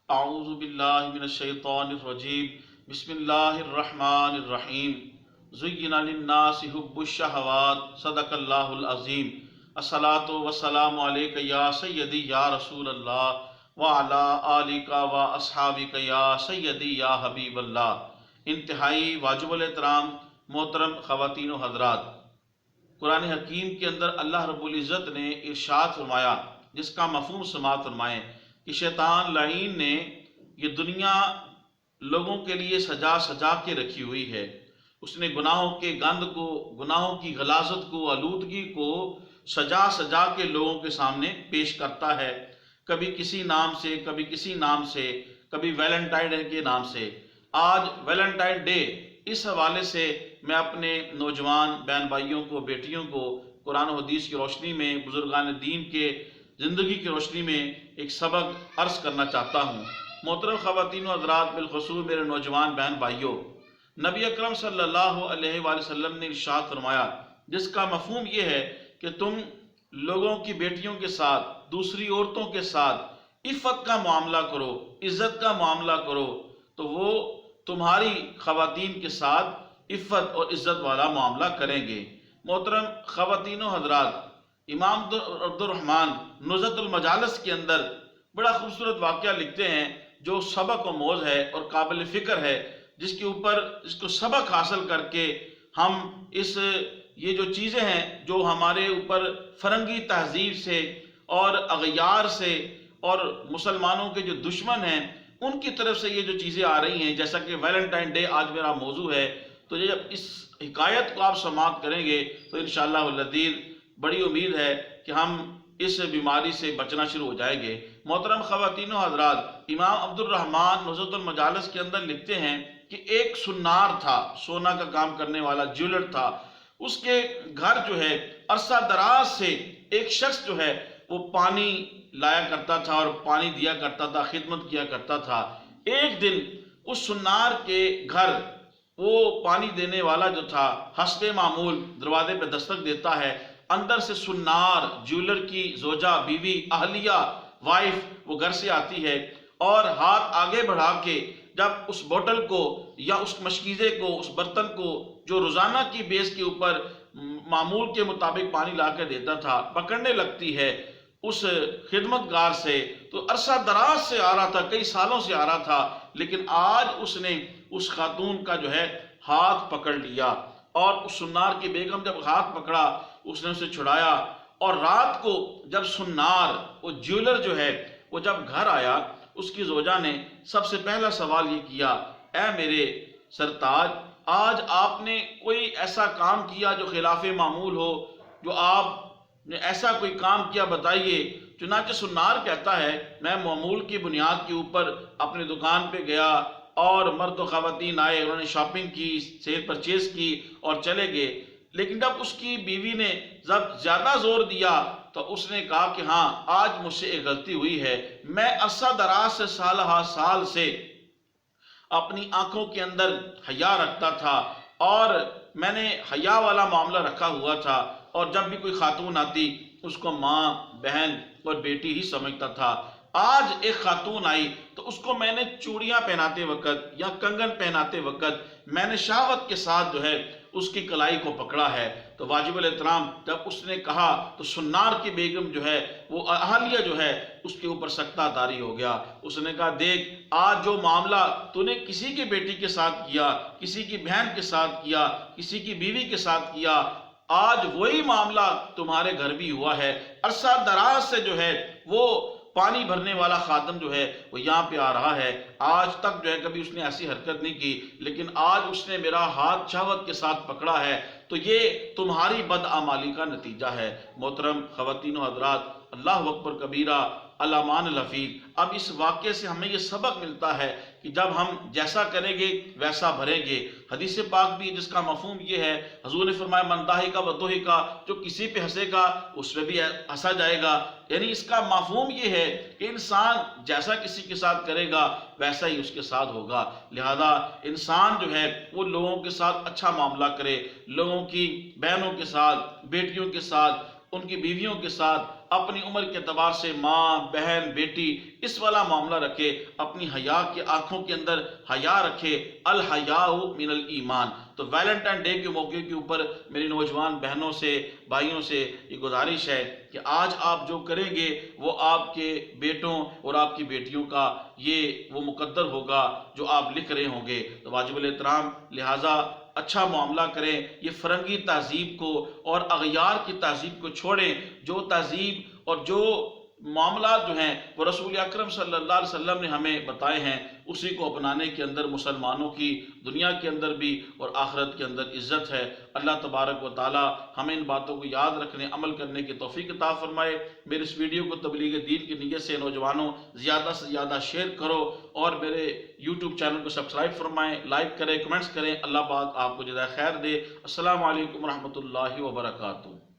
اعوذ باللہ من الشیطان الرجیم بسم اللہ الرحمن الرحیم زین للناس حب الشہوات صدق اللہ العظیم الصلاۃ والسلام علیک یا سیدی یا رسول اللہ وعلی آلک و اصحابک یا سیدی یا حبیب اللہ۔ انتہائی واجب الاحترام محترم خواتین و حضرات، قرآن حکیم کے اندر اللہ رب العزت نے ارشاد فرمایا، جس کا مفہوم سماعت فرمائیں، کہ شیطان لعین نے یہ دنیا لوگوں کے لیے سجا سجا کے رکھی ہوئی ہے۔ اس نے گناہوں کے گند کو، گناہوں کی غلاظت کو، آلودگی کو سجا سجا کے لوگوں کے سامنے پیش کرتا ہے، کبھی کسی نام سے، کبھی کسی نام سے، کبھی ویلنٹائن ڈے کے نام سے۔ آج ویلنٹائن ڈے، اس حوالے سے میں اپنے نوجوان بہن بھائیوں کو، بیٹیوں کو قرآن و حدیث کی روشنی میں، بزرگان دین کے زندگی کی روشنی میں ایک سبق عرض کرنا چاہتا ہوں۔ محترم خواتین و حضرات، بالخصوص میرے نوجوان بہن بھائیوں، نبی اکرم صلی اللہ علیہ وآلہ وسلم نے ارشاد فرمایا، جس کا مفہوم یہ ہے کہ تم لوگوں کی بیٹیوں کے ساتھ، دوسری عورتوں کے ساتھ عفت کا معاملہ کرو، عزت کا معاملہ کرو، تو وہ تمہاری خواتین کے ساتھ عفت اور عزت والا معاملہ کریں گے۔ محترم خواتین و حضرات، امام عبد الرحمن نزہۃ المجالس کے اندر بڑا خوبصورت واقعہ لکھتے ہیں، جو سبق و موز ہے اور قابل فکر ہے، جس کو سبق حاصل کر کے ہم یہ جو چیزیں ہیں جو ہمارے اوپر فرنگی تہذیب سے اور اغیار سے اور مسلمانوں کے جو دشمن ہیں ان کی طرف سے یہ جو چیزیں آ رہی ہیں، جیسا کہ ویلنٹائن ڈے آج میرا موضوع ہے، تو جب اس حکایت کو آپ سماعت کریں گے تو انشاءاللہ العزیز بڑی امید ہے کہ ہم اس بیماری سے بچنا شروع ہو جائیں گے۔ محترم خواتین و حضرات، امام عبد الرحمن نزہۃ المجالس کے اندر لکھتے ہیں کہ ایک سنار تھا، سونا کا کام کرنے والا جیولر تھا۔ اس کے گھر جو ہے عرصہ دراز سے ایک شخص جو ہے وہ پانی لایا کرتا تھا اور پانی دیا کرتا تھا، خدمت کیا کرتا تھا۔ ایک دن اس سنار کے گھر وہ پانی دینے والا جو تھا حسب معمول دروازے پہ دستک دیتا ہے۔ اندر سے سنار، جیولر کی زوجہ، بیوی، اہلیہ، وائف وہ گھر سے آتی ہے اور ہاتھ آگے بڑھا کے جب اس بوٹل کو یا اس مشکیزے کو، اس برتن کو جو روزانہ کی بیس کے اوپر معمول کے مطابق پانی لا کے دیتا تھا، پکڑنے لگتی ہے اس خدمت گار سے، تو عرصہ دراز سے آ رہا تھا، کئی سالوں سے آ رہا تھا، لیکن آج اس نے اس خاتون کا جو ہے ہاتھ پکڑ لیا، اور اس سنار کی بیگم جب ہاتھ پکڑا اس نے اسے چھڑایا۔ اور رات کو جب سنار، وہ جیولر جو ہے، وہ جب گھر آیا، اس کی زوجہ نے سب سے پہلا سوال یہ کیا، اے میرے سرتاج، آج آپ نے کوئی ایسا کام کیا جو خلاف معمول ہو، جو آپ نے ایسا کوئی کام کیا بتائیے۔ چنانچہ سنار کہتا ہے، میں معمول کی بنیاد کے اوپر اپنی دکان پہ گیا اور مرد و خواتین آئے، انہوں نے شاپنگ کی، سیل پرچیز کی اور چلے گئے، لیکن جب اس کی بیوی نے جب زیادہ زور دیا تو اس نے کہا کہ ہاں، آج مجھ سے ایک غلطی ہوئی ہے، میں عرصہ دراز سے سالہ سال سے اپنی آنکھوں کے اندر حیا رکھتا تھا اور میں نے حیا والا معاملہ رکھا ہوا تھا، اور جب بھی کوئی خاتون آتی اس کو ماں، بہن اور بیٹی ہی سمجھتا تھا۔ آج ایک خاتون آئی تو اس کو میں نے چوڑیاں پہناتے وقت یا کنگن پہناتے وقت میں نے شہوت کے ساتھ جو ہے اس کی کلائی کو پکڑا ہے۔ تو واجب الاحترام جب اس نے کہا تو سنار کی بیگم جو ہے، وہ اہلیہ جو ہے، اس کے اوپر سکتہ داری ہو گیا۔ اس نے کہا، دیکھ، آج جو معاملہ تو نے کسی کی بیٹی کے ساتھ کیا، کسی کی بہن کے ساتھ کیا، کسی کی بیوی کے ساتھ کیا، آج وہی معاملہ تمہارے گھر بھی ہوا ہے۔ عرصہ دراز سے جو ہے وہ پانی بھرنے والا خادم جو ہے وہ یہاں پہ آ رہا ہے، آج تک جو ہے کبھی اس نے ایسی حرکت نہیں کی، لیکن آج اس نے میرا ہاتھ شہوت کے ساتھ پکڑا ہے، تو یہ تمہاری بدعمالی کا نتیجہ ہے۔ محترم خواتین و حضرات، اللہ اکبر کبیرہ، علامہ الحفیظ۔ اب اس واقعے سے ہمیں یہ سبق ملتا ہے کہ جب ہم جیسا کریں گے ویسا بھریں گے۔ حدیث پاک بھی جس کا مفہوم یہ ہے، حضور نے فرمایا، من ضحک وضحک، جو کسی پہ ہنسے گا اس پہ بھی ہنسا جائے گا۔ یعنی اس کا مفہوم یہ ہے کہ انسان جیسا کسی کے ساتھ کرے گا ویسا ہی اس کے ساتھ ہوگا۔ لہذا انسان جو ہے وہ لوگوں کے ساتھ اچھا معاملہ کرے، لوگوں کی بہنوں کے ساتھ، بیٹیوں کے ساتھ، ان کی بیویوں کے ساتھ اپنی عمر کے اعتبار سے ماں بہن بیٹی اس والا معاملہ رکھے، اپنی حیا کی آنکھوں کے اندر حیا رکھے، الحیاء من الایمان۔ تو ویلنٹائن ڈے کے موقع کے اوپر میری نوجوان بہنوں سے بھائیوں سے یہ گزارش ہے کہ آج آپ جو کریں گے وہ آپ کے بیٹوں اور آپ کی بیٹیوں کا وہ مقدر ہوگا جو آپ لکھ رہے ہوں گے۔ تو واجب الاحترام لہٰذا اچھا معاملہ کریں، یہ فرنگی تہذیب کو اور اغیار کی تہذیب کو چھوڑیں۔ جو تہذیب اور جو معاملات جو ہیں وہ رسول اکرم صلی اللہ علیہ وسلم نے ہمیں بتائے ہیں، اسی کو اپنانے کے اندر مسلمانوں کی دنیا کے اندر بھی اور آخرت کے اندر عزت ہے۔ اللہ تبارک و تعالی ہمیں ان باتوں کو یاد رکھنے عمل کرنے کی توفیق عطا فرمائے۔ میرے اس ویڈیو کو تبلیغ دین کی نیت سے نوجوانوں زیادہ سے زیادہ شیئر کرو اور میرے یوٹیوب چینل کو سبسکرائب فرمائیں، لائک کریں، کمنٹس کریں۔ اللہ پاک آپ کو جزائے خیر دے۔ السلام علیکم ورحمۃ اللہ وبرکاتہ۔